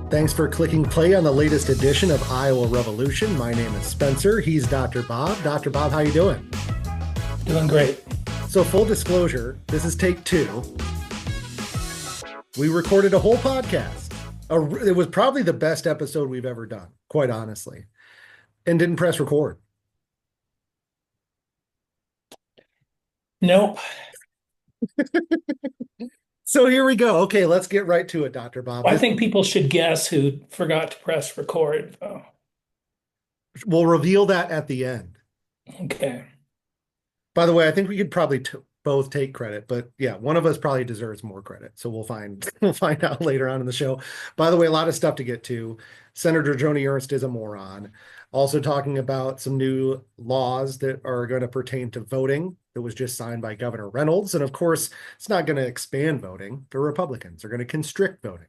Thanks for clicking play on the latest edition of Iowa Revolution. My name is Spencer. He's Dr. Bob. Dr. Bob, how you doing? Doing great. So full disclosure, this is take two. We recorded a whole podcast. It was probably the best episode we've ever done, quite honestly, and didn't press record. Nope. So here we go. Okay, let's get right to it, Dr. Bob. I think people should guess who forgot to press record. Oh, We'll reveal that at the end. okay. By the way, I think we could probably both take credit, but yeah, one of us probably deserves more credit. So we'll find out later on in the show. By the way, a lot of stuff to get to. Senator Joni Ernst is a moron. Also talking about some new laws that are going to pertain to voting that was just signed by Governor Reynolds. And of course, it's not going to expand voting. The Republicans are going to constrict voting.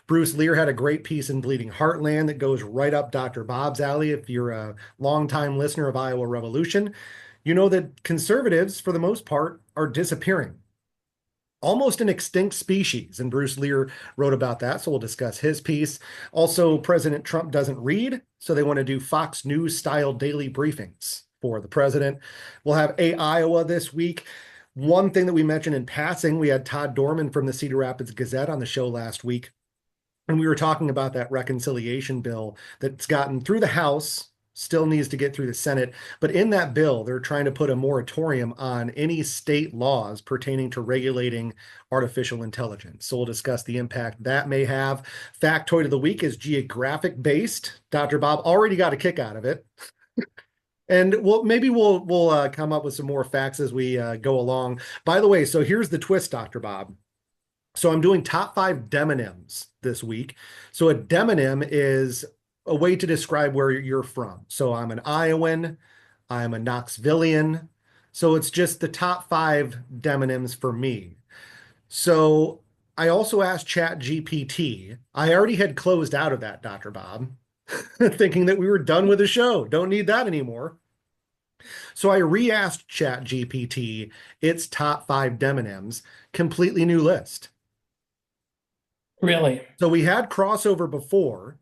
Bruce Lear had a great piece in Bleeding Heartland that goes right up Dr. Bob's alley. If you're a longtime listener of Iowa Revolution, you know that conservatives, for the most part, are disappearing. Almost an extinct species. And Bruce Lear wrote about that, so we'll discuss his piece. Also, President Trump doesn't read, so they want to do Fox News-style daily briefings for the president. We'll have Iowa this week. One thing that we mentioned in passing, we had Todd Dorman from the Cedar Rapids Gazette on the show last week, and we were talking about that reconciliation bill that's gotten through the House, still needs to get through the Senate. But in that bill, they're trying to put a moratorium on any state laws pertaining to regulating artificial intelligence. So we'll discuss the impact that may have. Factoid of the week is geographic based. Dr. Bob already got a kick out of it. And maybe we'll come up with some more facts as we go along. By the way, so here's the twist, Dr. Bob. So I'm doing top 5 demonyms this week. So a demonym is a way to describe where you're from. So I'm an Iowan, I'm a Knoxvillian. So it's just the top 5 demonyms for me. So I also asked ChatGPT. I already had closed out of that, Dr. Bob, thinking that we were done with the show. Don't need that anymore. So I re-asked ChatGPT its top 5 demonyms, completely new list. Really? So we had crossover before.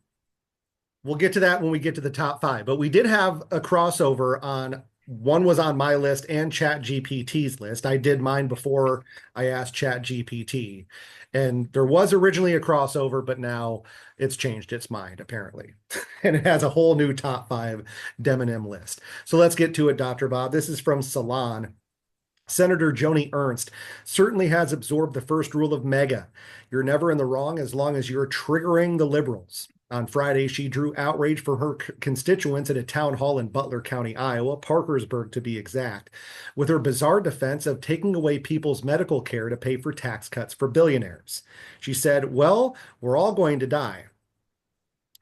We'll get to that when we get to the top 5, but we did have a crossover on one was on my list and ChatGPT's list. I did mine before I asked ChatGPT, and there was originally a crossover, but now it's changed its mind apparently, and it has a whole new top 5 demonym list. So let's get to it, Dr. Bob. This is from Salon. Senator Joni Ernst certainly has absorbed the first rule of MAGA. You're never in the wrong as long as you're triggering the liberals. On Friday, she drew outrage from her constituents at a town hall in Butler County, Iowa, Parkersburg to be exact, with her bizarre defense of taking away people's medical care to pay for tax cuts for billionaires. She said, "Well, we're all going to die."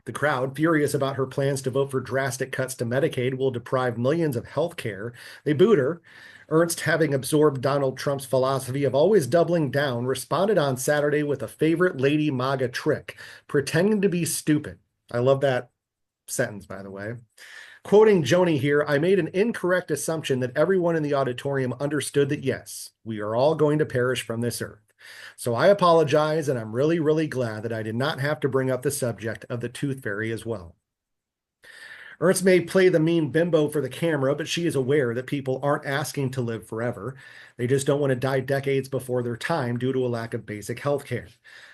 The crowd, furious about her plans to vote for drastic cuts to Medicaid, will deprive millions of health care. They booed her. Ernst, having absorbed Donald Trump's philosophy of always doubling down, responded on Saturday with a favorite Lady MAGA trick, pretending to be stupid. I love that sentence, by the way. Quoting Joni here, "I made an incorrect assumption that everyone in the auditorium understood that, yes, we are all going to perish from this earth. So I apologize, and I'm really, really glad that I did not have to bring up the subject of the tooth fairy as well." Ernst may play the mean bimbo for the camera, but she is aware that people aren't asking to live forever. They just don't want to die decades before their time due to a lack of basic health care.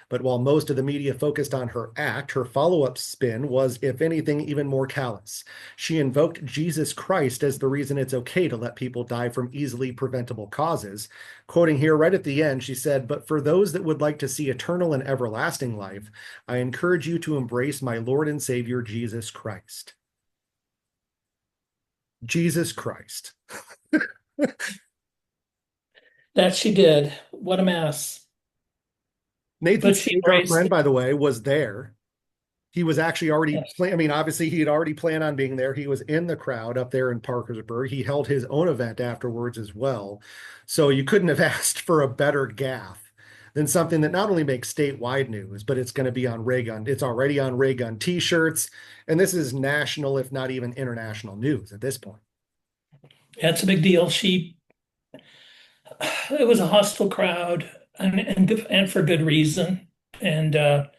But while most of the media focused on her act, her follow-up spin was, if anything, even more callous. She invoked Jesus Christ as the reason it's okay to let people die from easily preventable causes. Quoting here right at the end, she said, "But for those that would like to see eternal and everlasting life, I encourage you to embrace my Lord and Savior, Jesus Christ." Jesus Christ. That she did. What a mess. Nathan But she Stake, our embraced friend, it. by the way, was there. He was actually already Yes. I mean, obviously he had already planned on being there. He was in the crowd up there in Parkersburg. He held his own event afterwards as well. So you couldn't have asked for a better gaffe than something that not only makes statewide news, but it's going to be on Ray Gun. It's already on Ray Gun t-shirts. And this is national, if not even international news at this point. That's a big deal. It was a hostile crowd and for good reason. And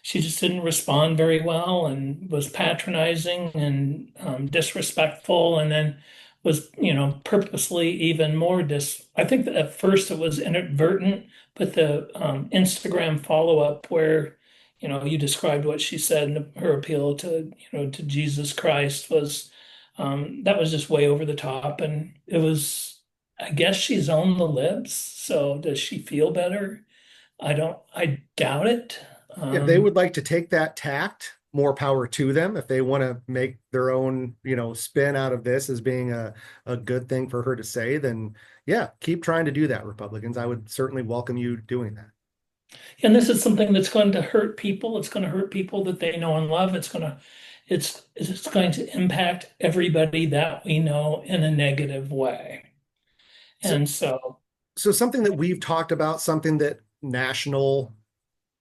she just didn't respond very well and was patronizing and disrespectful, and then was, purposely even more I think that at first it was inadvertent, but the Instagram follow-up where, you described what she said and her appeal to, to Jesus Christ was, that was just way over the top. And it was, I guess she's on the libs. So does she feel better? I doubt it. If they Um, would like to take that tact, more power to them. If they want to make their own, spin out of this as being a good thing for her to say, then yeah, keep trying to do that, Republicans. I would certainly welcome you doing that. and this is something that's going to hurt people. It's going to hurt people that they know and love. It's going to impact everybody that we know in a negative way. So, And so, so something that we've talked about, something that national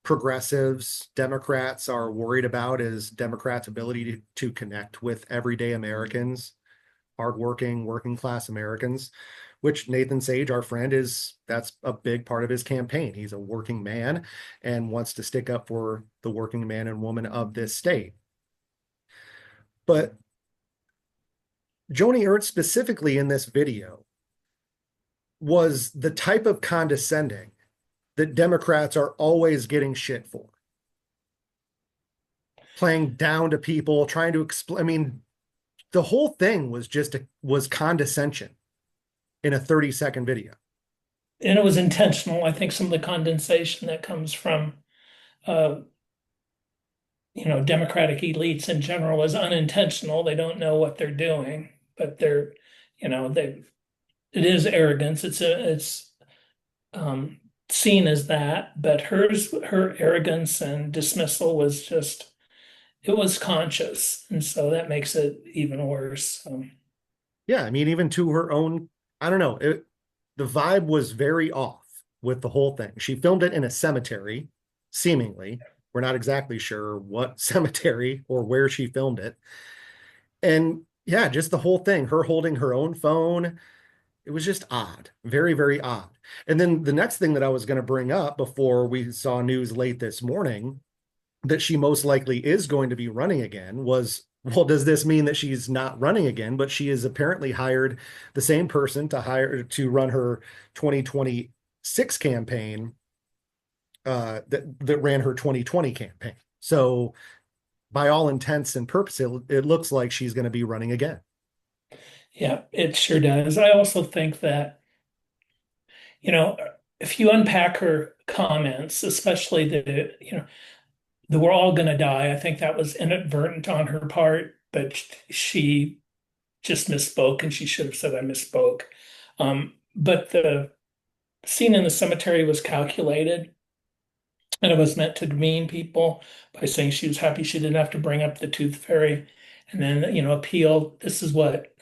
progressives, Democrats are worried about is Democrats' ability to connect with everyday Americans, hardworking, working class Americans, which Nathan Sage, our friend, that's a big part of his campaign. He's a working man and wants to stick up for the working man and woman of this state. But Joni Ernst, specifically in this video, was the type of condescending that Democrats are always getting shit for. Playing down to people, trying to explain. I mean, the whole thing was condescension in a 30-second video. and it was intentional. I think some of the condensation that comes from, uh, Democratic elites in general is unintentional. They don't know what they're doing, but it is arrogance. It's seen as that, but her arrogance and dismissal was just, it was conscious, and so that makes it even worse. Yeah, I mean, even to her own, I don't know, the vibe was very off with the whole thing. She filmed it in a cemetery, seemingly. We're not exactly sure what cemetery or where she filmed it. And yeah, just the whole thing, her holding her own phone, it was just odd, very, very odd. And then the next thing that I was going to bring up before we saw news late this morning that she most likely is going to be running again was, well, does this mean that she's not running again? But she has apparently hired the same person to run her 2026 campaign that ran her 2020 campaign. So by all intents and purposes, it looks like she's going to be running again. Yeah, it sure does. I also think that, you know, if you unpack her comments, especially the we're all gonna die, I think that was inadvertent on her part, but she just misspoke and she should have said I misspoke. But the scene in the cemetery was calculated, and it was meant to demean people by saying she was happy she didn't have to bring up the tooth fairy and then, appeal. This is what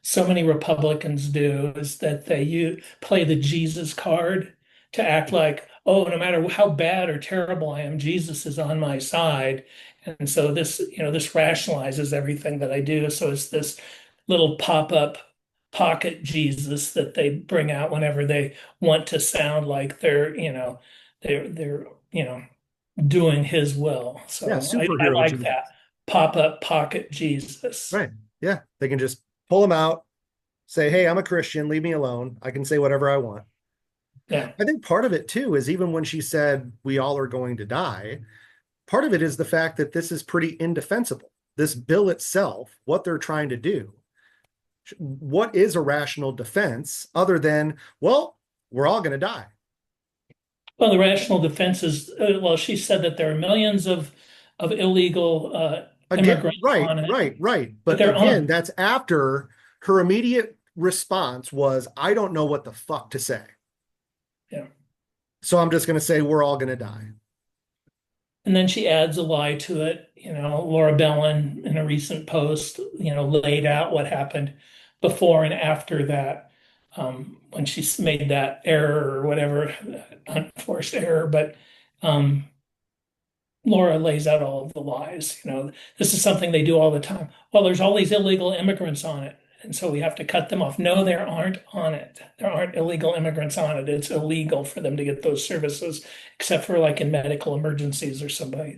so many Republicans do, is that they play the Jesus card to act like, oh, no matter how bad or terrible I am, Jesus is on my side. And so this rationalizes everything that I do. So it's this little pop-up pocket Jesus that they bring out whenever they want to sound like they're doing his will. Yeah, So I superhero like Jesus. that pop-up pocket Jesus. Right. Yeah, they can just pull them out, say, hey, I'm a Christian, leave me alone. I can say whatever I want. Yeah. I think part of it too is even when she said we all are going to die, part of it is the fact that this is pretty indefensible. This bill itself, what they're trying to do, what is a rational defense other than, well, we're all going to die? Well, the rational defense is, well, she said that there are millions of illegal Again, immigrants right, on it, right, right. but But they're again, on. that's after her immediate response was, I don't know what the fuck to say. Yeah. So I'm just going to say we're all going to die. And then she adds a lie to it. Laura Bellin in a recent post, laid out what happened before and after that, when she made that error or whatever, unforced error. But Laura lays out all of the lies. This is something they do all the time. Well, there's all these illegal immigrants on it. And so we have to cut them off. No, there aren't on it. There aren't illegal immigrants on it. It's illegal for them to get those services, except for like in medical emergencies or somebody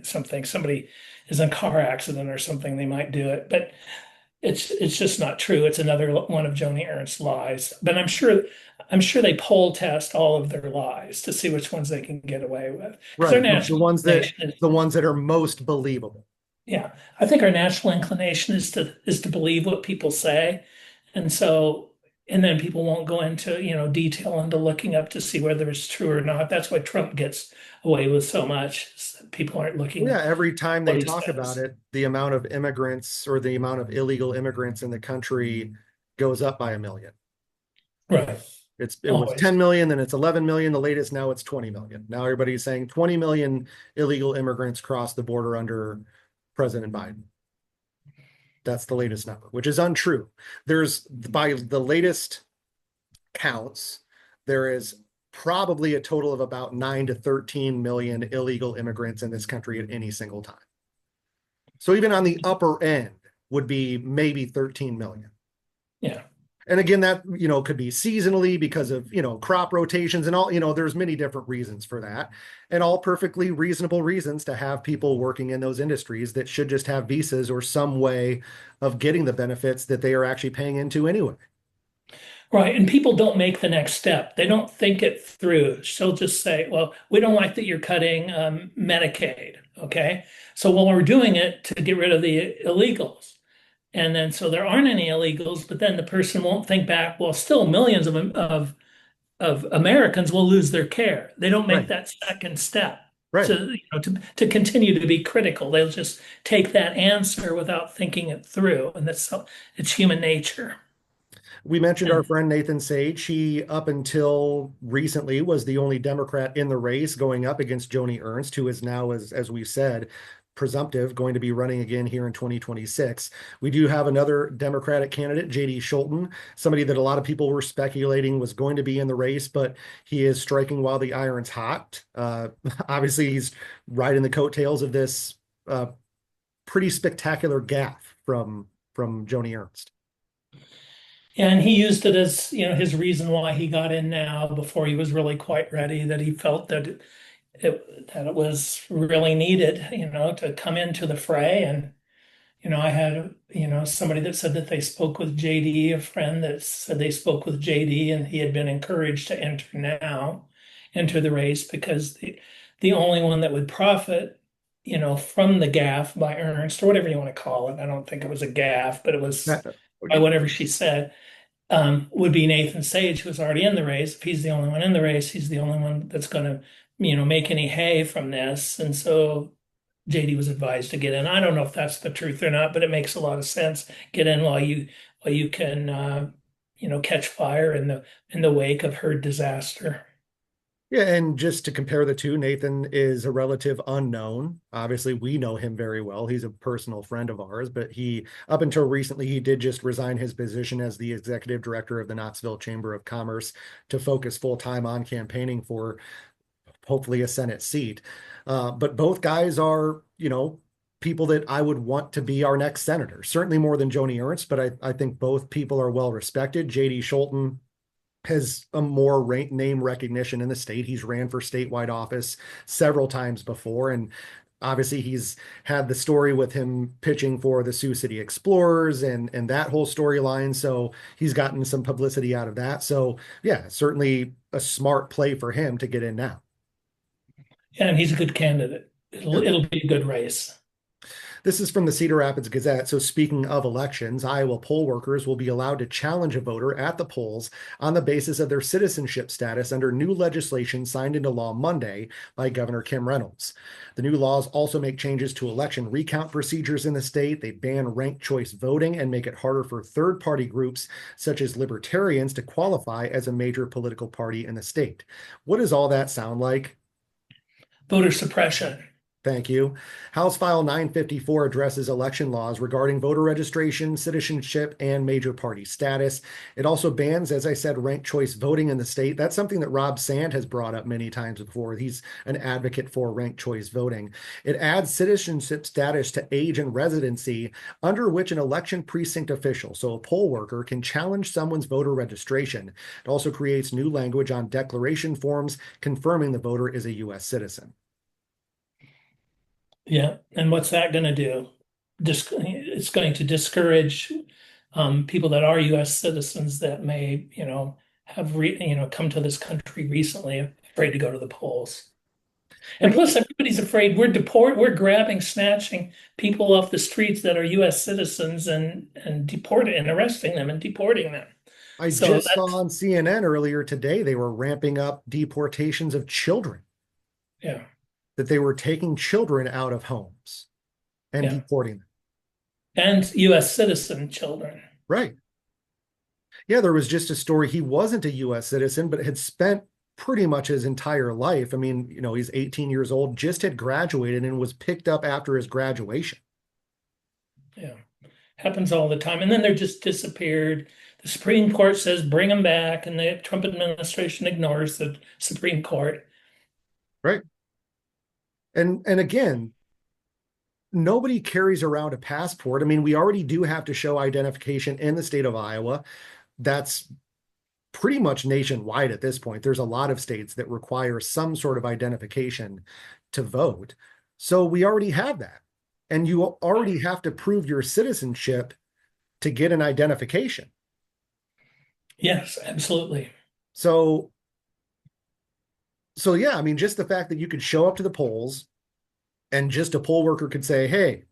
is in a car accident or something, they might do it. But it's just not true. It's another one of Joni Ernst's lies. But I'm sure they poll test all of their lies to see which ones they can get away with. Because their Right. The national ones that inclination is, the ones that are most believable. yeah, I think our national inclination is to believe what people say. And so, and then people won't go into, detail into looking up to see whether it's true or not. That's why Trump gets away with so much. People aren't looking Yeah, at every time what they he talk about says. it, the amount of immigrants or the amount of illegal immigrants in the country goes up by a million. Right. It was Always. 10 million, then it's 11 million. The latest now it's 20 million. Now everybody's saying 20 million illegal immigrants crossed the border under President Biden. That's the latest number, which is untrue. There's, by the latest counts, there is probably a total of about 9 to 13 million illegal immigrants in this country at any single time. So even on the upper end would be maybe 13 million. Yeah. And again, that, could be seasonally because of, crop rotations and all, there's many different reasons for that, and all perfectly reasonable reasons to have people working in those industries that should just have visas or some way of getting the benefits that they are actually paying into anyway. Right. And people don't make the next step. They don't think it through. She'll just say, well, we don't like that you're cutting Medicaid. Okay. So, well, we're doing it to get rid of the illegals. And then so there aren't any illegals, but then the person won't think back, well, still millions of Americans will lose their care. They don't make Right. that second step Right. to continue to be critical. They'll just take that answer without thinking it through. And it's human nature. We mentioned our And friend Nathan Sage. He, up until recently, was the only Democrat in the race going up against Joni Ernst, who is now, as we said, presumptive, going to be running again here in 2026. We do have another Democratic candidate, JD Scholten, somebody that a lot of people were speculating was going to be in the race, but he is striking while the iron's hot. Obviously, he's riding the coattails of this pretty spectacular gaffe from Joni Ernst. and he used it as, his reason why he got in now before he was really quite ready, that he felt that it was really needed, to come into the fray. And I had, somebody that said that they spoke with JD, a friend that said they spoke with JD and he had been encouraged to enter the race because the only one that would profit, from the gaffe by Ernst or whatever you want to call it. I don't think it was a gaffe, but it was by whatever she said, would be Nathan Sage, who was already in the race. If he's the only one in the race, he's the only one that's going to, make any hay from this. And so JD was advised to get in. I don't know if that's the truth or not, but it makes a lot of sense. Get in while you can catch fire in the wake of her disaster. Yeah, and just to compare the two, Nathan is a relative unknown. Obviously, we know him very well. He's a personal friend of ours, but up until recently, he did just resign his position as the executive director of the Knoxville Chamber of Commerce to focus full time on campaigning for hopefully a Senate seat. But both guys are, people that I would want to be our next senator, certainly more than Joni Ernst, but I think both people are well respected. JD Scholten has a more name recognition in the state. He's ran for statewide office several times before. And obviously he's had the story with him pitching for the Sioux City Explorers and that whole storyline. So he's gotten some publicity out of that. So yeah, certainly a smart play for him to get in now. And he's a good candidate. It'll, Yeah. it'll be a good race. This is from the Cedar Rapids Gazette. So speaking of elections, Iowa poll workers will be allowed to challenge a voter at the polls on the basis of their citizenship status under new legislation signed into law Monday by Governor Kim Reynolds. The new laws also make changes to election recount procedures in the state. They ban ranked choice voting and make it harder for third-party groups such as libertarians to qualify as a major political party in the state. What does all that sound like? Voter suppression. Thank you. House File 954 addresses election laws regarding voter registration, citizenship, and major party status. It also bans, as I said, ranked choice voting in the state. That's something that Rob Sand has brought up many times before. He's an advocate for ranked choice voting. It adds citizenship status to age and residency, under which an election precinct official, so a poll worker, can challenge someone's voter registration. It also creates new language on declaration forms confirming the voter is a U.S. citizen. Yeah. And what's that going to do? It's going to discourage people that are U.S. citizens that may, come to this country recently, afraid to go to the polls. And plus, everybody's afraid we're grabbing, snatching people off the streets that are U.S. citizens and deporting and arresting them and deporting them. I So just saw that's on CNN earlier today, they were ramping up deportations of children, yeah, that they were taking children out of homes and yeah, deporting them. and U.S. citizen children. Right. Yeah, there was just a story. He wasn't a U.S. citizen, but had spent pretty much his entire life. I mean, he's 18 years old, just had graduated and was picked up after his graduation. Yeah, happens all the time, and then they're just disappeared. The Supreme Court says bring them back, and the Trump administration ignores the Supreme Court. Right. And again, nobody carries around a passport. I mean, we already do have to show identification in the state of Iowa. That's pretty much nationwide at this point. There's a lot of states that require some sort of identification to vote. So we already have that. And you already have to prove your citizenship to get an identification. Yes, absolutely. So yeah, I mean, just the fact that you could show up to the polls and just a poll worker could say, hey,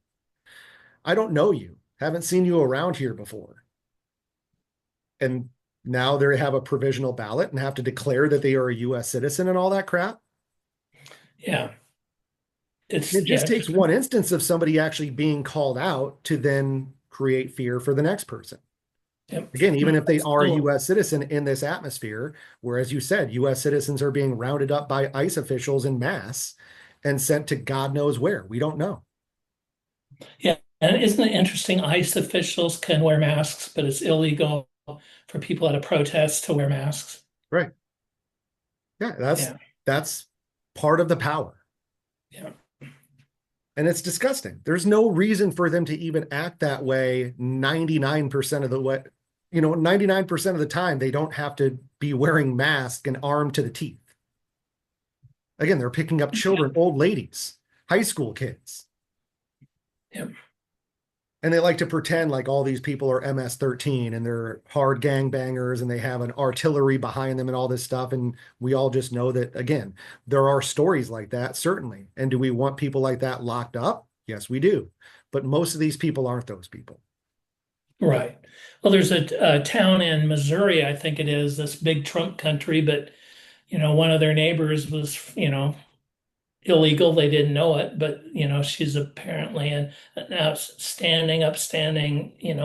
I don't know you, haven't seen you around here before. And now they have a provisional ballot and have to declare that they are a U.S. citizen and all that crap. Yeah. It just takes one instance of somebody actually being called out to then create fear for the next person. Yep. Again, even if they are a U.S. citizen in this atmosphere, where, as you said, U.S. citizens are being rounded up by ICE officials in mass and sent to God knows where. We don't know. Yeah. And isn't it interesting? ICE officials can wear masks, but it's illegal for people at a protest to wear masks. Right. Yeah, that's part of the power. Yeah. And it's disgusting. There's no reason for them to even act that way 99% of the way. 99% of the time, they don't have to be wearing masks and armed to the teeth. Again, they're picking up children, old ladies, high school kids. Yep. And they like to pretend like all these people are MS-13 and they're hard gangbangers and they have an artillery behind them and all this stuff. And we all just know that, again, there are stories like that, certainly. And do we want people like that locked up? Yes, we do. But most of these people aren't those people. Right. Well, there's a town in Missouri, I think it is, this big Trump country, but one of their neighbors was, illegal. They didn't know it, but she's apparently an upstanding,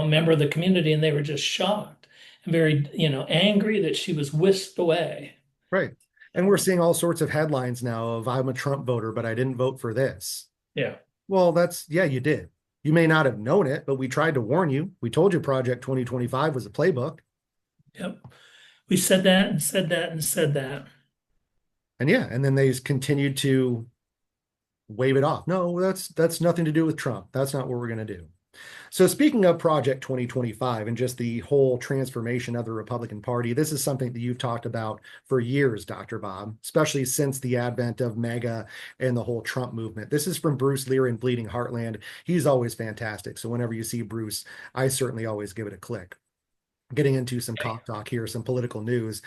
member of the community, and they were just shocked and very, angry that she was whisked away. Right. And we're seeing all sorts of headlines now of I'm a Trump voter, but I didn't vote for this. Yeah. Well, yeah, you did. You may not have known it, but we tried to warn you. We told you Project 2025 was a playbook. Yep. We said that and said that and said that. And yeah, and then they continued to wave it off. No, that's nothing to do with Trump. That's not what we're going to do. So speaking of Project 2025 and just the whole transformation of the Republican Party, this is something that you've talked about for years, Dr. Bob, especially since the advent of MAGA and the whole Trump movement. This is from Bruce Lear in Bleeding Heartland. He's always fantastic. So whenever you see Bruce, I certainly always give it a click. Getting into some talk here, some political news.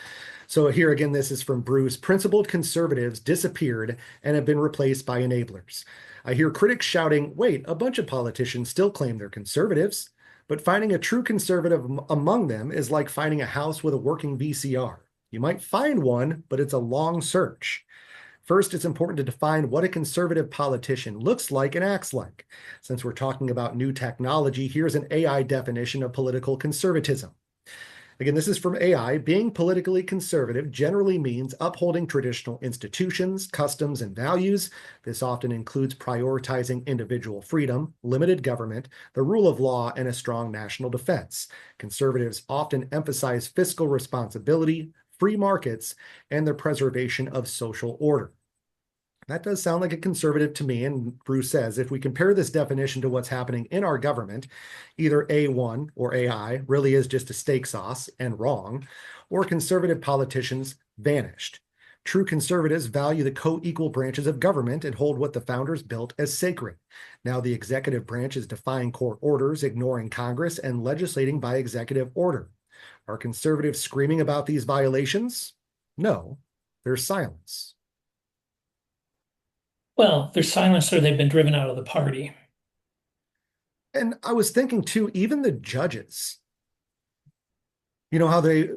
So here again, this is from Bruce. Principled conservatives disappeared and have been replaced by enablers. I hear critics shouting, wait, a bunch of politicians still claim they're conservatives, but finding a true conservative among them is like finding a house with a working VCR. You might find one, but it's a long search. First, it's important to define what a conservative politician looks like and acts like. Since we're talking about new technology, here's an AI definition of political conservatism. Again, this is from AI. Being politically conservative generally means upholding traditional institutions, customs, and values. This often includes prioritizing individual freedom, limited government, the rule of law, and a strong national defense. Conservatives often emphasize fiscal responsibility, free markets, and the preservation of social order. That does sound like a conservative to me. And Bruce says, if we compare this definition to what's happening in our government, either A1 or AI really is just a steak sauce and wrong, or conservative politicians vanished. True conservatives value the co-equal branches of government and hold what the founders built as sacred. Now the executive branch is defying court orders, ignoring Congress, and legislating by executive order. Are conservatives screaming about these violations? No, there's silence. Well, they're silenced or they've been driven out of the party. And I was thinking too, even the judges, you know how they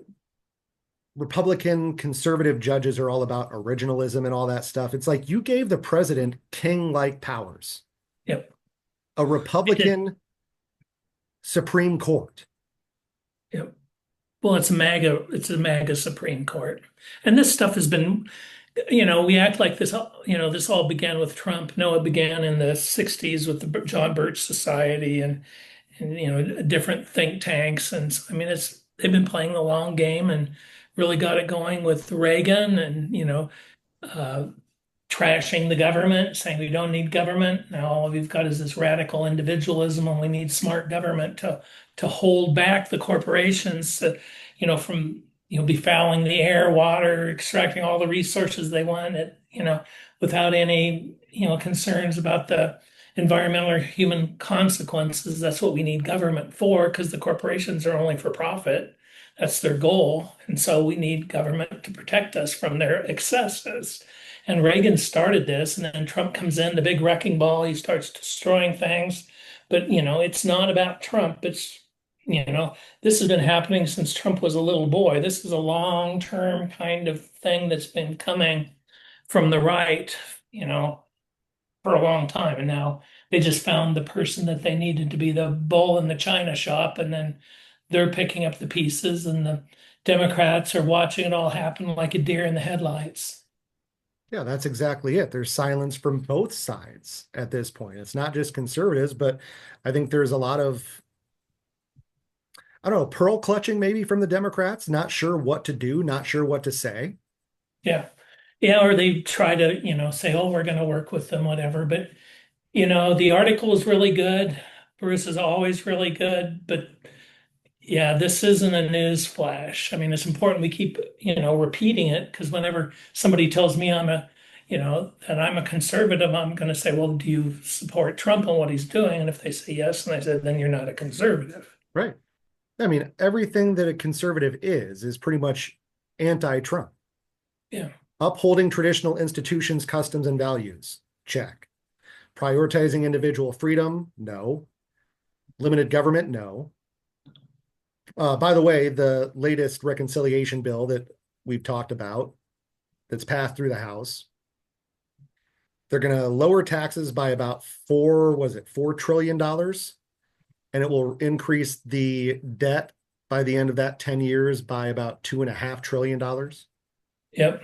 Republican conservative judges are all about originalism and all that stuff. It's like you gave the president king-like powers, Yep. a Republican Supreme Court. Yep. Well, it's a MAGA Supreme Court. And this stuff has been, we act like this, this all began with Trump. No, it began in the 60s with the John Birch Society and different think tanks. And I mean, they've been playing the long game and really got it going with Reagan and, uh, trashing the government, saying we don't need government. Now all we've got is this radical individualism, and we need smart government to hold back the corporations, from befouling the air, water, extracting all the resources they want, without any concerns about the environmental or human consequences. That's what we need government for, because the corporations are only for profit. That's their goal. And so we need government to protect us from their excesses. And Reagan started this, and then Trump comes in, the big wrecking ball, he starts destroying things. But, it's not about Trump. This has been happening since Trump was a little boy. This is a long-term kind of thing that's been coming from the right, for a long time. And now they just found the person that they needed to be the bull in the china shop, and then they're picking up the pieces, and the Democrats are watching it all happen like a deer in the headlights. Yeah, that's exactly it. There's silence from both sides at this point. It's not just conservatives, but I think there's a lot of, I don't know, pearl clutching maybe from the Democrats, not sure what to do, not sure what to say. Yeah. Yeah, or they try to, say, oh, we're going to work with them, whatever. But, the article is really good. Bruce is always really good. But yeah, this isn't a news flash. I mean, it's important we keep, repeating it, because whenever somebody tells me that I'm a conservative, I'm going to say, well, do you support Trump and what he's doing? And if they say yes, and I said, then you're not a conservative. Right. I mean, everything that a conservative is pretty much anti-Trump. Yeah. Upholding traditional institutions, customs, and values. Check. Prioritizing individual freedom. No. Limited government. No. By the way, the latest reconciliation bill that we've talked about that's passed through the House, they're going to lower taxes by about $4 trillion, and it will increase the debt by the end of that 10 years by about $2.5 trillion. Yep.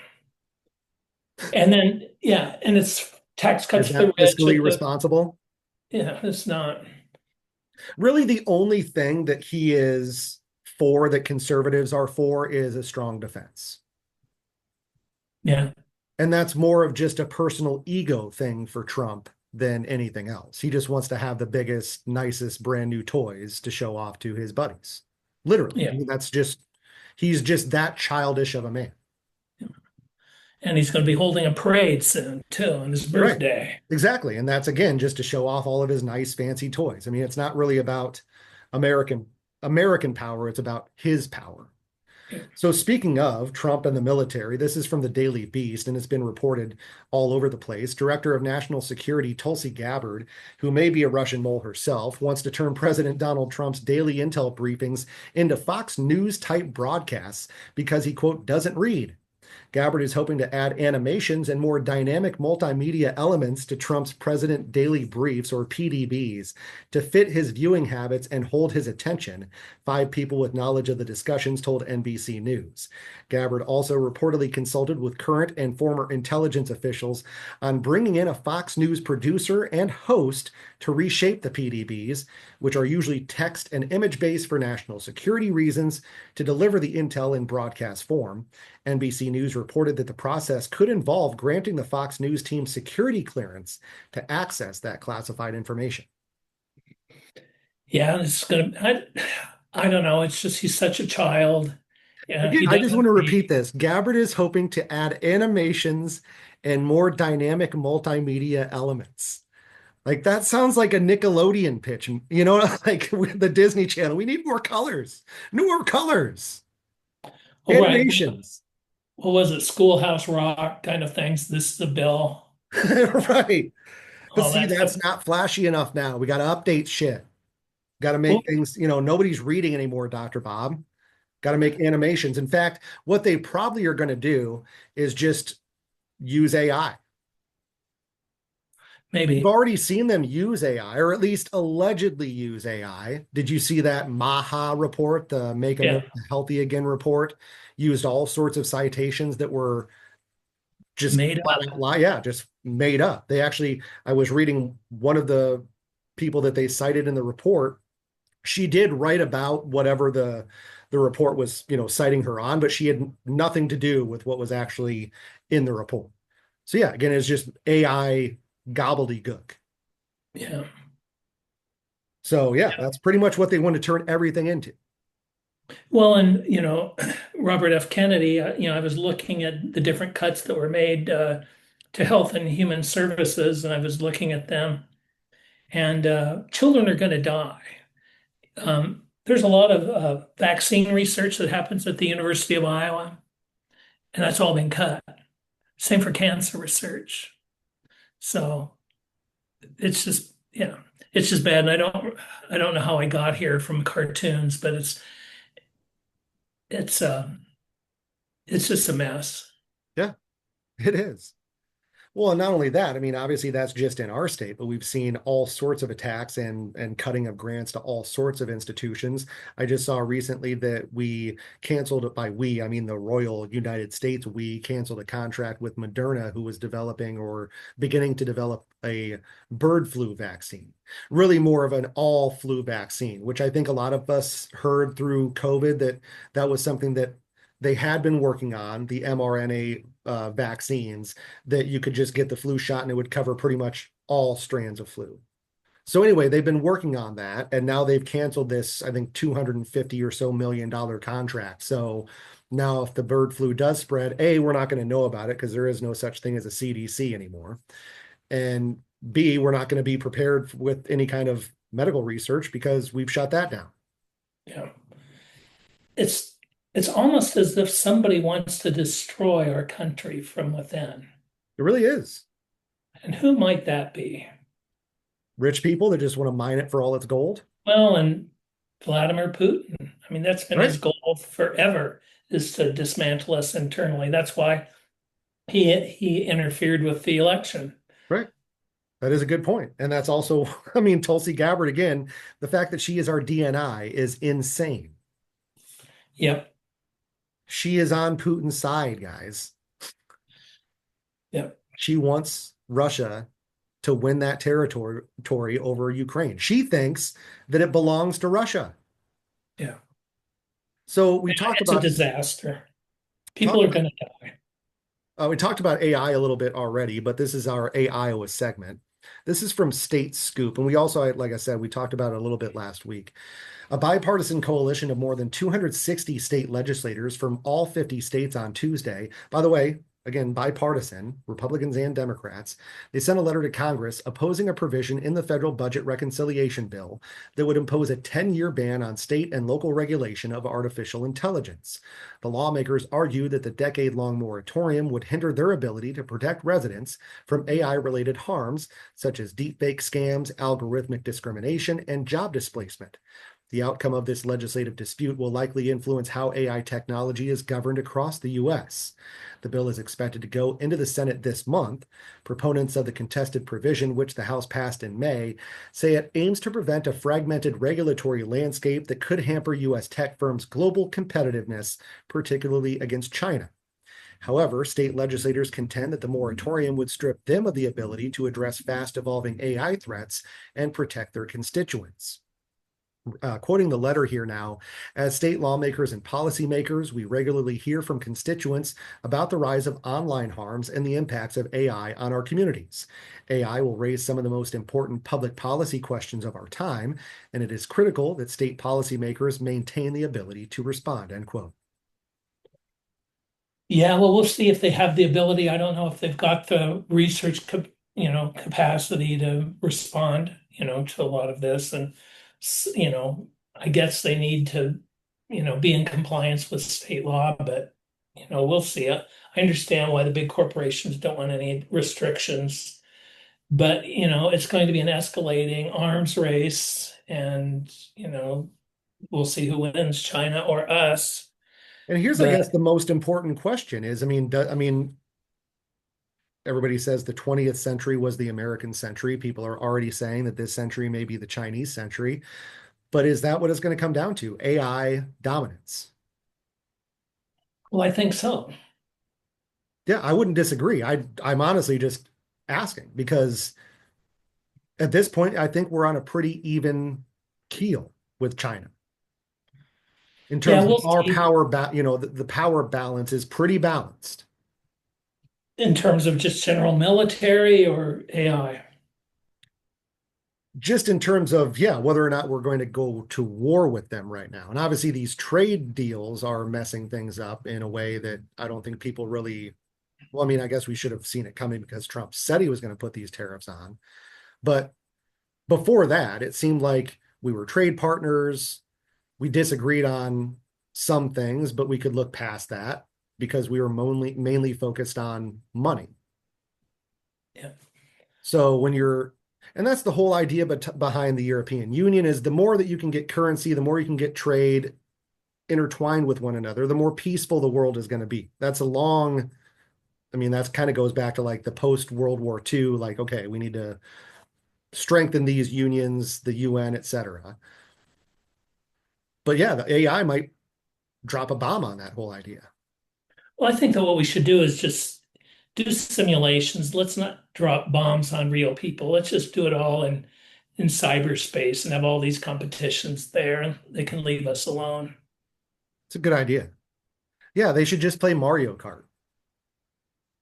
And then, yeah, and it's tax cuts Is for the that rich. fiscally responsible? Yeah, it's not. Really, the only thing that he is for, that conservatives are for, is a strong defense. Yeah. And that's more of just a personal ego thing for Trump than anything else. He just wants to have the biggest, nicest brand new toys to show off to his buddies. Literally. Yeah. I mean, he's just that childish of a man. And he's going to be holding a parade soon, too, on his birthday. Right. Exactly. And that's, again, just to show off all of his nice, fancy toys. I mean, it's not really about American power. It's about his power. Yeah. So speaking of Trump and the military, this is from the Daily Beast, and it's been reported all over the place. Director of National Security Tulsi Gabbard, who may be a Russian mole herself, wants to turn President Donald Trump's daily intel briefings into Fox News type broadcasts because he, quote, doesn't read. Gabbard is hoping to add animations and more dynamic multimedia elements to Trump's President Daily Briefs, or PDBs, to fit his viewing habits and hold his attention, 5 people with knowledge of the discussions told NBC News. Gabbard also reportedly consulted with current and former intelligence officials on bringing in a Fox News producer and host to reshape the PDBs, which are usually text and image-based for national security reasons, to deliver the intel in broadcast form. NBC News reported that the process could involve granting the Fox News team security clearance to access that classified information. Yeah, I don't know. It's just he's such a child. Yeah, Again, he I just want doesn't to repeat read. this. Gabbard is hoping to add animations and more dynamic multimedia elements. Like that sounds like a Nickelodeon pitch, like with the Disney Channel. We need more colors, newer colors, Oh, right. animations. What was it? Schoolhouse Rock kind of things. This is the bill. Right. But All see, that stuff. that's not flashy enough now. We got to update shit. Got to Well, make things, nobody's reading anymore, Dr. Bob. Got to make animations. In fact, what they probably are going to do is just use AI. We've maybe. already seen them use AI, or at least allegedly use AI. Did you see that MAHA report, the Make Yeah, America Healthy Again report? Used all sorts of citations that were just made flat up. out lie. Yeah, just made up. They actually, I was reading one of the people that they cited in the report. She did write about whatever the report was, citing her on, but she had nothing to do with what was actually in the report. So yeah, again, it's just AI gobbledygook. Yeah. So yeah, that's pretty much what they want to turn everything into. Well, and Robert F. Kennedy, I was looking at the different cuts that were made to Health and Human Services, and I was looking at them, and children are going to die. There's a lot of vaccine research that happens at the University of Iowa, and that's all been cut. Same for cancer research. So it's just, it's just bad. And I don't know how I got here from cartoons, but it's uh, it's just a mess. Yeah, it is. Well, and not only that, I mean, obviously that's just in our state, but we've seen all sorts of attacks and cutting of grants to all sorts of institutions. I just saw recently that we canceled it. By we, I mean the Royal United States. We canceled a contract with Moderna, who was developing or beginning to develop a bird flu vaccine, really more of an all flu vaccine, which I think a lot of us heard through COVID that that was something that they had been working on, the mRNA vaccines, that you could just get the flu shot and it would cover pretty much all strands of flu. So anyway, they've been working on that, and now they've canceled this, I think, 250 or so $1 million contract. So now if the bird flu does spread, A, we're not going to know about it because there is no such thing as a CDC anymore. And B, we're not going to be prepared with any kind of medical research because we've shut that down. Yeah. It's it's almost as if somebody wants to destroy our country from within. It really is. And who might that be? Rich people that just want to mine it for all its gold. Well, and Vladimir Putin. I mean, that's been his Right. goal forever is to dismantle us internally. That's why he interfered with the election. Right. That is a good point. And that's also, I mean, Tulsi Gabbard, again, the fact that she is our DNI is insane. Yep. She is on Putin's side, guys. Yep. She wants Russia to win that territory over Ukraine. She thinks that it belongs to Russia. Yeah. So It's a disaster. talk People are going to die. we talked about AI a little bit already, but this is our Iowa segment. This is from State Scoop, and we also, like I said, we talked about it a little bit last week. A bipartisan coalition of more than 260 state legislators from all 50 states on Tuesday. By the way, again, bipartisan, Republicans and Democrats, they sent a letter to Congress opposing a provision in the federal budget reconciliation bill that would impose a 10-year ban on state and local regulation of artificial intelligence. The lawmakers argued that the decade-long moratorium would hinder their ability to protect residents from AI-related harms, such as deepfake scams, algorithmic discrimination, and job displacement. The outcome of this legislative dispute will likely influence how AI technology is governed across the U.S. The bill is expected to go into the Senate this month. Proponents of the contested provision, which the House passed in May, say it aims to prevent a fragmented regulatory landscape that could hamper U.S. tech firms' global competitiveness, particularly against China. However, state legislators contend that the moratorium would strip them of the ability to address fast evolving AI threats and protect their constituents. Quoting the letter here now, as state lawmakers and policymakers, we regularly hear from constituents about the rise of online harms and the impacts of AI on our communities. AI will raise some of the most important public policy questions of our time, and it is critical that state policymakers maintain the ability to respond, end quote. Yeah, well, we'll see if they have the ability. I don't know if they've got the research, capacity to respond, to a lot of this. And, I guess they need to, be in compliance with state law, but, we'll see. I understand why the big corporations don't want any restrictions, but, it's going to be an escalating arms race and, we'll see who wins, China or us. And here's, I guess, But the most important question is, everybody says the 20th century was the American century. People are already saying that this century may be the Chinese century. But is that what it's going to come down to? AI dominance? well, I think so. Yeah, I wouldn't disagree. I'm honestly just asking because at this point, I think we're on a pretty even keel with China in Yeah, terms of we'll our see. the power balance is pretty balanced. In terms of just general military or AI. Just in terms of, yeah, whether or not we're going to go to war with them right now. And obviously, these trade deals are messing things up in a way that I don't think people really, well, I guess we should have seen it coming because Trump said he was going to put these tariffs on. But before that, it seemed like we were trade partners. We disagreed on some things, but we could look past that because we were mainly focused on money. Yeah. So and that's the whole idea behind the European Union is the more that you can get currency, the more you can get trade intertwined with one another, the more peaceful the world is going to be. That's that kind of goes back to like the post World War II, like, okay, we need to strengthen these unions, the UN, etc. But yeah, the AI might drop a bomb on that whole idea. Well, I think that what we should do is just do simulations. Let's not drop bombs on real people. Let's just do it all in cyberspace and have all these competitions there, and they can leave us alone. It's a good idea. Yeah, they should just play Mario Kart.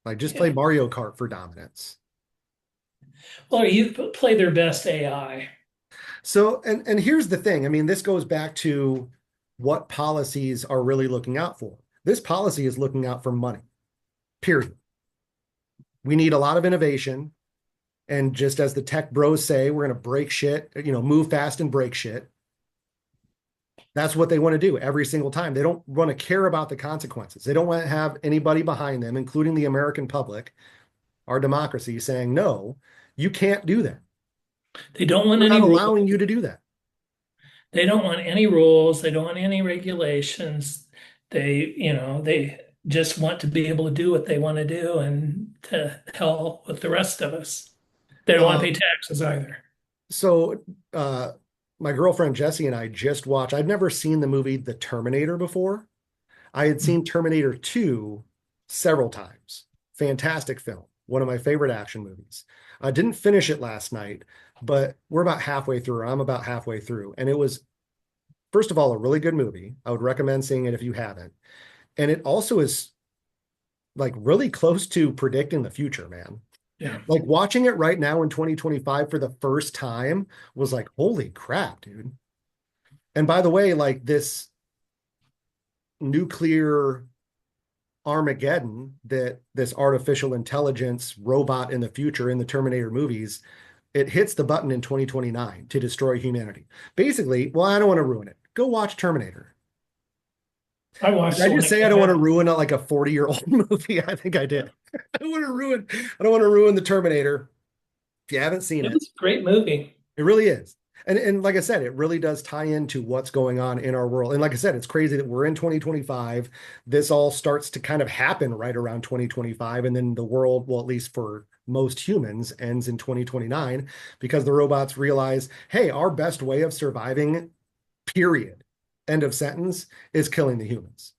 Like just play Yeah. Mario Kart for dominance. Well, or you play their best AI. So, and here's the thing. This goes back to what policies are really looking out for. This policy is looking out for money, period. We need a lot of innovation. And just as the tech bros say, we're going to break shit, move fast and break shit. That's what they want to do every single time. They don't want to care about the consequences. They don't want to have anybody behind them, including the American public, our democracy, saying, no, you can't do that. They don't want We're any not rules. allowing you to do that. They don't want any rules. They don't want any regulations. They just want to be able to do what they want to do and to hell with the rest of us. They don't want to pay Um, taxes either. so my girlfriend Jessie and I just watched, I'd never seen the movie The Terminator before. I had seen Terminator 2 several times. Fantastic film. One of my favorite action movies. I didn't finish it last night, but we're about halfway through. I'm about halfway through. And it was, first of all, a really good movie. I would recommend seeing it if you haven't. And it also is like really close to predicting the future, man. Yeah. Like watching it right now in 2025 for the first time was like, holy crap, dude. And by the way, like this nuclear Armageddon that this artificial intelligence robot in the future in the Terminator movies, it hits the button in 2029 to destroy humanity. Basically, well, I don't want to ruin it. Go watch Terminator. I Did watched I it when just it say I came don't want to out. ruin like a 40-year-old movie? I think I did. I don't want to ruin the Terminator. If you haven't seen It it, was a great movie. it really is. And like I said, it really does tie into what's going on in our world. And like I said, it's crazy that we're in 2025. This all starts to kind of happen right around 2025. And then the world, well, at least for most humans, ends in 2029 because the robots realize, hey, our best way of surviving, period, end of sentence, is killing the humans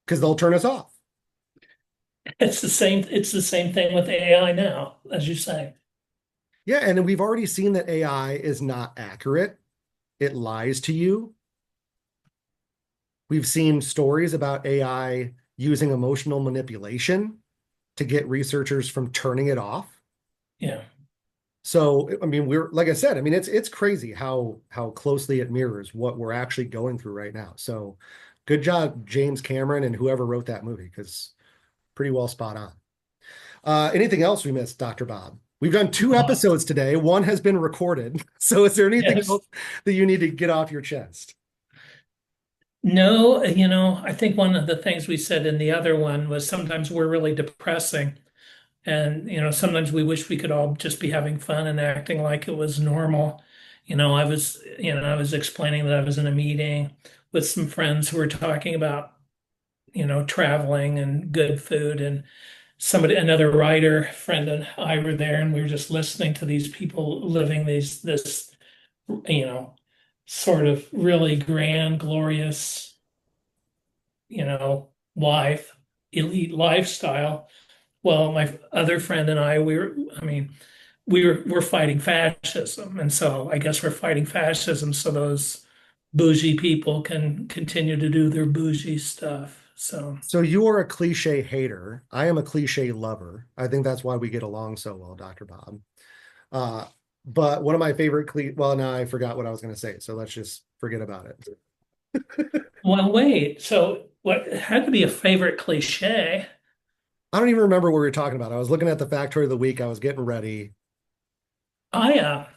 because they'll turn us off. It's the same thing with AI now, as you say. Yeah. And we've already seen that AI is not accurate, it lies to you. We've seen stories about AI using emotional manipulation to get researchers from turning it off. Yeah. So, I mean, we're like I said, I mean, it's crazy how closely it mirrors what we're actually going through right now. So, good job, James Cameron and whoever wrote that movie, because pretty well spot on. Anything else we missed, Dr. Bob? We've done two Uh, episodes today. One has been recorded. So, is there anything yes. else that you need to get off your chest? No, I think one of the things we said in the other one was sometimes we're really depressing. And, sometimes we wish we could all just be having fun and acting like it was normal. I was explaining that I was in a meeting with some friends who were talking about, traveling and good food. And another writer friend and I were there, and we were just listening to these people living this, you know, sort of really grand, glorious, life, elite lifestyle. Well, my other friend and I, we're fighting fascism. And so I guess we're fighting fascism so those bougie people can continue to do their bougie stuff. So, So you are a cliche hater. I am a cliche lover. I think that's why we get along so well, Dr. Bob. Uh, but one of my favorite well, now I forgot what I was going to say, so let's just forget about it. well, wait. So, what had to be a favorite cliche? I don't even remember what we were talking about. I was looking at the factoid of the week. I was getting ready. I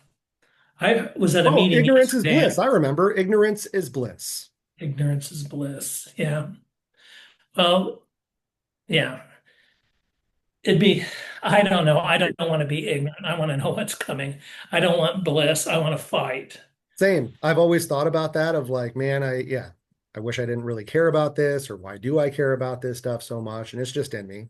was at a Oh, meeting ignorance is yesterday. bliss. I remember. Ignorance is bliss. Ignorance is bliss. Yeah. Well, yeah. It'd be, I don't know. I don't want to be ignorant. I want to know what's coming. I don't want bliss. I want to fight. Same. I've always thought about that of like, man, yeah, I wish I didn't really care about this, or why do I care about this stuff so much? And it's just in me.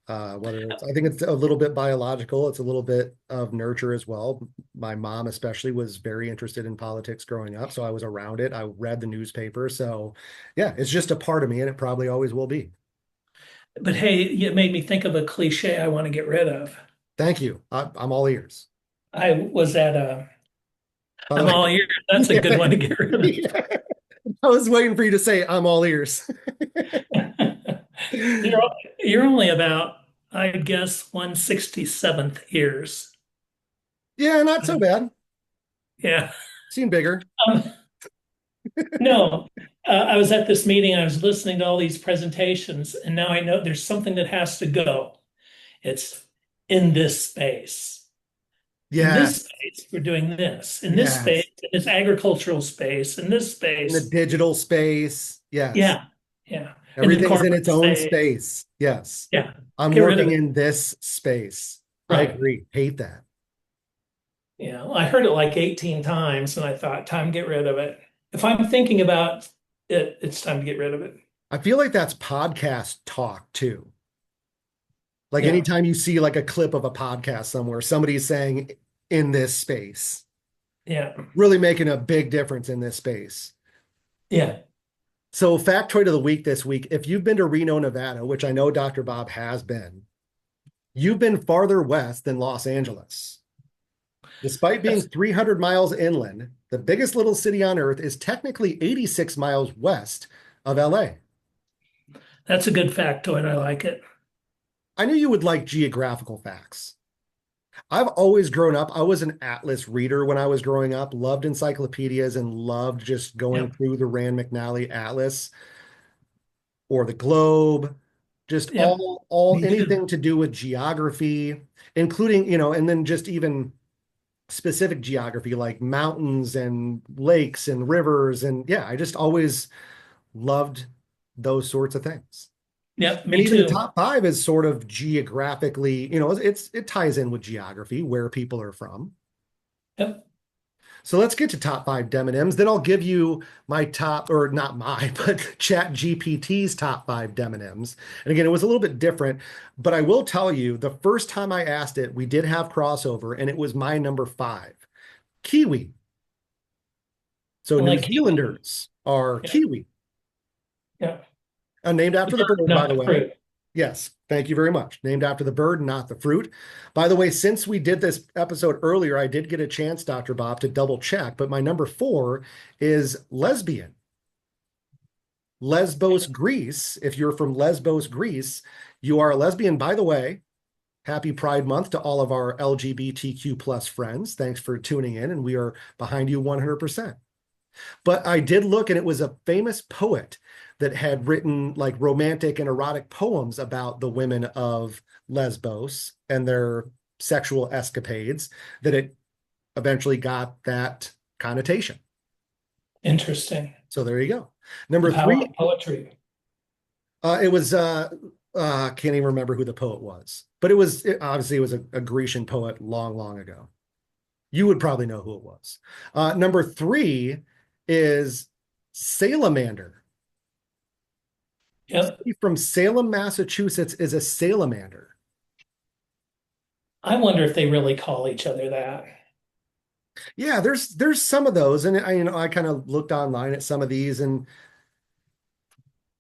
Whether it's, I think it's a little bit biological, it's a little bit of nurture as well. My mom, especially, was very interested in politics growing up, so I was around it. I read the newspaper, so yeah, it's just a part of me, and it probably always will be. But hey, it made me think of a cliche I want to get rid of. Thank you. I'm all ears. I was at By the I'm way, all ears. That's a yeah, good one to get rid of. yeah. I was waiting for you to say I'm all ears. You're you're only about, I guess, 167th ears. Yeah, not so bad. Yeah. Seen bigger. Um, no, I was at this meeting. I was listening to all these presentations, and now I know there's something that has to go. It's in this space. In this Yes, space, we're doing this. In this space, yes. in this agricultural space, in this In the space, digital space, yes. yeah, yeah. In the Everything's in corporate its own space, space. Yes. yeah. I'm Get rid of working it. in this space. I Right. agree. Hate that. Yeah. I heard it like 18 times, and I thought, time to get rid of it. If I'm thinking about it, it's time to get rid of it. I feel like that's podcast talk too. Like Yeah. anytime you see like a clip of a podcast somewhere, somebody's saying in this space, Yeah. really making a big difference in this space. Yeah. So, factoid of the week this week, if you've been to Reno, Nevada, which I know Dr. Bob has been, you've been farther west than Los Angeles. Despite being That's 300 miles inland, the biggest little city on earth is technically 86 miles west of LA. that's a good factoid. I like it. I knew you would like geographical facts. I've always grown up, I was an atlas reader when I was growing up, loved encyclopedias and loved just Yeah. going through the Rand McNally Atlas or the Globe, just Yep. all Me too. anything to do with geography, including, and then just even specific geography like mountains and lakes and rivers. And yeah, I just always loved those sorts of things. Yep. And Me even the too. top five is sort of geographically, it ties in with geography, where people are from. Yep. So let's get to top five demonyms. Then I'll give you my top, or not my, but Chat GPT's top five demonyms. And again, it was a little bit different, but I will tell you the first time I asked it, we did have crossover, and it was my number five, Kiwi. So I New like kiwi. Zealanders are Yeah, Kiwi, yeah. named The after the bird, bird, by not the the way. fruit. Yes, thank you very much. Named after the bird, not the fruit. By the way, since we did this episode earlier, I did get a chance, Dr. Bob, to double check, but my number four is lesbian. Lesbos, Greece. If you're from Lesbos, Greece, you are a lesbian. By the way, happy Pride Month to all of our LGBTQ plus friends. Thanks for tuning in, and we are behind you 100%. But I did look, and it was a famous poet that had written like romantic and erotic poems about the women of Lesbos and their sexual escapades, that it eventually got that connotation. Interesting. So there you go. The Number power three, of poetry. it was can't even remember who the poet was, but obviously it was a Grecian poet long, long ago. You would probably know who it was. Number three is salamander. Yep. From Salem, Massachusetts, is a salamander. I wonder if they really call each other that. Yeah, there's some of those, and I kind of looked online at some of these, and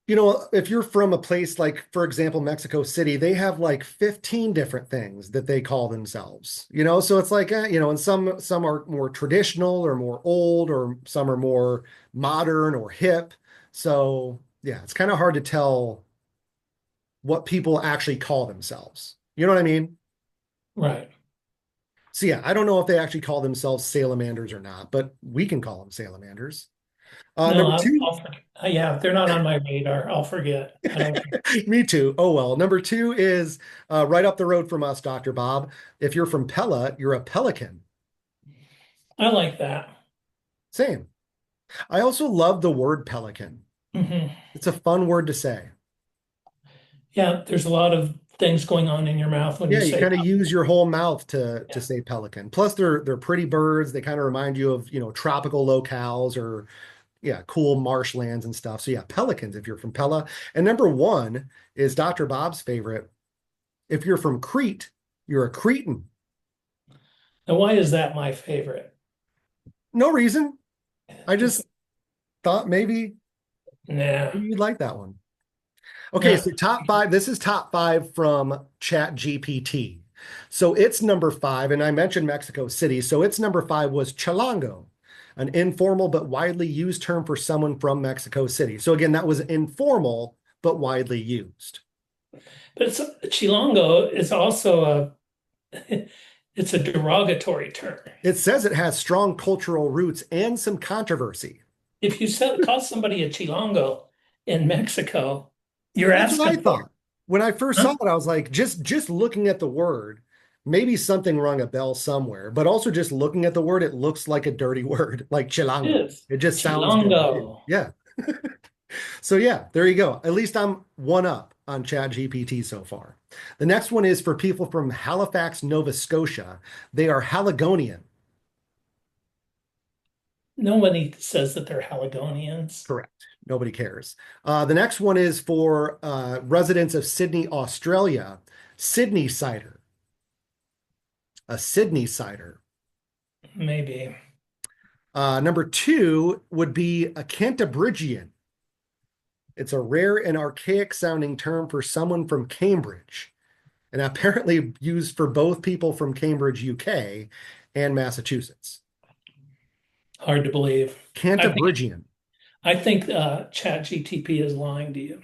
if you're from a place like, for example, Mexico City, they have like 15 different things that they call themselves. So it's like, and some are more traditional or more old, or some are more modern or hip. So yeah, it's kind of hard to tell what people actually call themselves. You know what I mean? Right. So yeah, I don't know if they actually call themselves salamanders or not, but we can call them salamanders. No, Number two, I'll forget. Yeah, if they're not on my radar, I'll forget. I don't care. me too. Oh well. Number two is right up the road from us, Dr. Bob. If you're from Pella, you're a pelican. I like that. Same. I also love the word pelican. Hmm. It's a fun word to say. Yeah, there's a lot of things going on in your mouth when you Yeah, you say kind of that. use your whole mouth to Yeah. say pelican. Plus, they're pretty birds. They kind of remind you of tropical locales, or yeah, cool marshlands and stuff. So yeah, pelicans if you're from Pella. And number one is Dr. Bob's favorite. If you're from Crete, you're a Cretan. Now, why is that my favorite? No reason. I just thought maybe Nah, you'd like that one. Okay, nah. so top five. This is top five from Chat GPT. So it's number five, and I mentioned Mexico City. So its number five was chilango, an informal but widely used term for someone from Mexico City. So again, that was informal but widely used. But Chilongo is also a it's a derogatory term. It says it has strong cultural roots and some controversy. If you call somebody a Chilongo in Mexico, you're That's what I asking for it. thought. When I first saw Huh? it, I was like, just looking at the word, maybe something rung a bell somewhere. But also just looking at the word, it looks like a dirty word, like It chilango. is It just sounds dirty too. Chilongo. Yeah. So yeah, there you go. At least I'm one up on Chat GPT so far. The next one is for people from Halifax, Nova Scotia. They are Haligonian. Nobody says that they're Haligonians. Correct. Nobody cares. The next one is for residents of Sydney, Australia. Sydney cider. A Sydney cider. Maybe. Number two would be a Cantabrigian. It's a rare and archaic sounding term for someone from Cambridge, and apparently used for both people from Cambridge, UK, and Massachusetts. Hard to believe. I think Cantabrigian. I think Chat GTP is lying to you.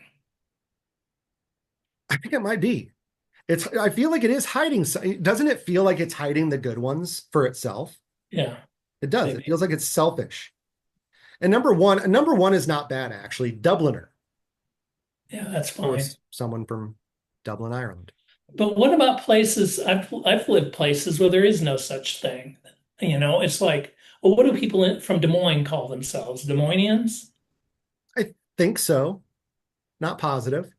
I think it might be. I feel like it is hiding. Doesn't it feel like it's hiding the good ones for itself? Yeah, It does. It maybe. feels like it's selfish. And number one is not bad, actually. Dubliner. Yeah, that's Of fine. course, someone from Dublin, Ireland. But what about places? I've lived places where there is no such thing. It's like, well, what do people from Des Moines call themselves? Des Moinians? I think so. Not positive.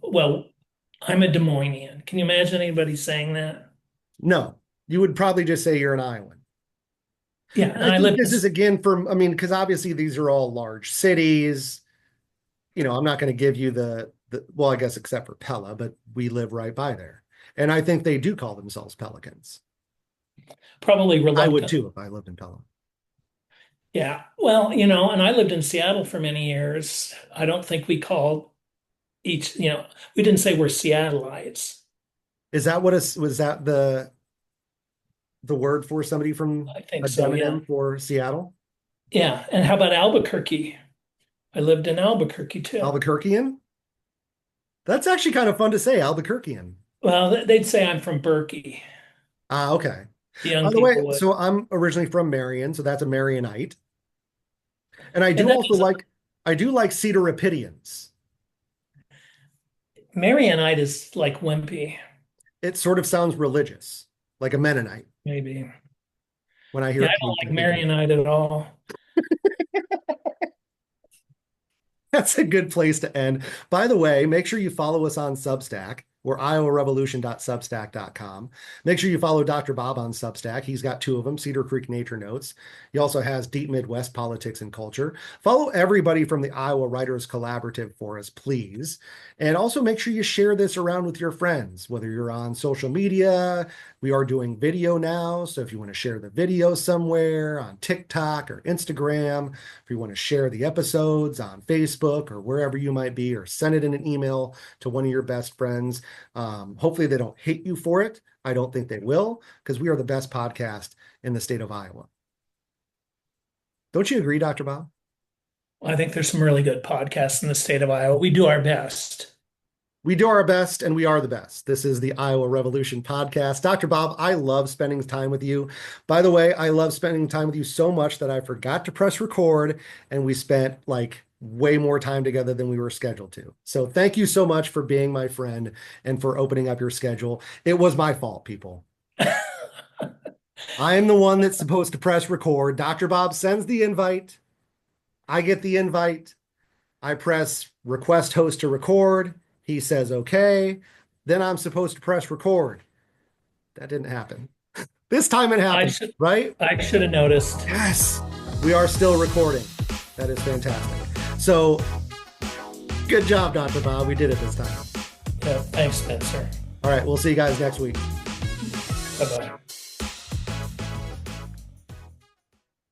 Well, I'm a Des Moinian. Can you imagine anybody saying that? No, you would probably just say you're an Iowan. Yeah, and I I think lived in this is again from, I mean, because obviously these are all large cities. I'm not going to give you well, I guess except for Pella, but we live right by there. And I think they do call themselves Pelicans. probably I would reluctant. too if I lived in Pella. Yeah. Well, and I lived in Seattle for many years. I don't think we called we didn't say we're Seattleites. Is that was that the word for somebody from I think a so, yeah. demonym for Seattle? Yeah. And how about Albuquerque? I lived in Albuquerque too. Albuquerquean? That's actually kind of fun to say, Albuquerquean. Well, they'd say I'm from Berkeley. Ah, okay. The By young the way, people would. so I'm originally from Marion, so that's a Marionite. And And that doesn't, I do like Cedar Rapidians. Marionite is like wimpy, It sort of sounds religious, like a Mennonite. maybe. When I hear Yeah, I it don't phrased, I like think of Marionite at all. that's a good place to end. By the way, make sure you follow us on Substack. We're iowarevolution.substack.com. Make sure you follow Dr. Bob on Substack. He's got two of them, Cedar Creek Nature Notes. He also has Deep Midwest Politics and Culture. Follow everybody from the Iowa Writers Collaborative for us, please. And also make sure you share this around with your friends, whether you're on social media. We are doing video now. So if you want to share the video somewhere on TikTok or Instagram, if you want to share the episodes on Facebook or wherever you might be, or send it in an email to one of your best friends. Hopefully they don't hate you for it. I don't think they will, because we are the best podcast in the state of Iowa. Don't you agree, Dr. Bob? I think there's some really good podcasts in the state of Iowa. We do our best. We do our best and we are the best. This is the Iowa Revolution podcast. Dr. Bob, I love spending time with you. By the way, I love spending time with you so much that I forgot to press record and we spent like way more time together than we were scheduled to. So thank you so much for being my friend and for opening up your schedule. It was my fault, people. I am the one that's supposed to press record. Dr. Bob sends the invite. I get the invite. I press request host to record. He says, okay. Then I'm supposed to press record. That didn't happen. This time it I happened, should right? I should have noticed. Yes, we are still recording. That is fantastic. So good job, Dr. Bob. We did it this time. Yeah, thanks, Spencer. All right, we'll see you guys next week. Bye-bye.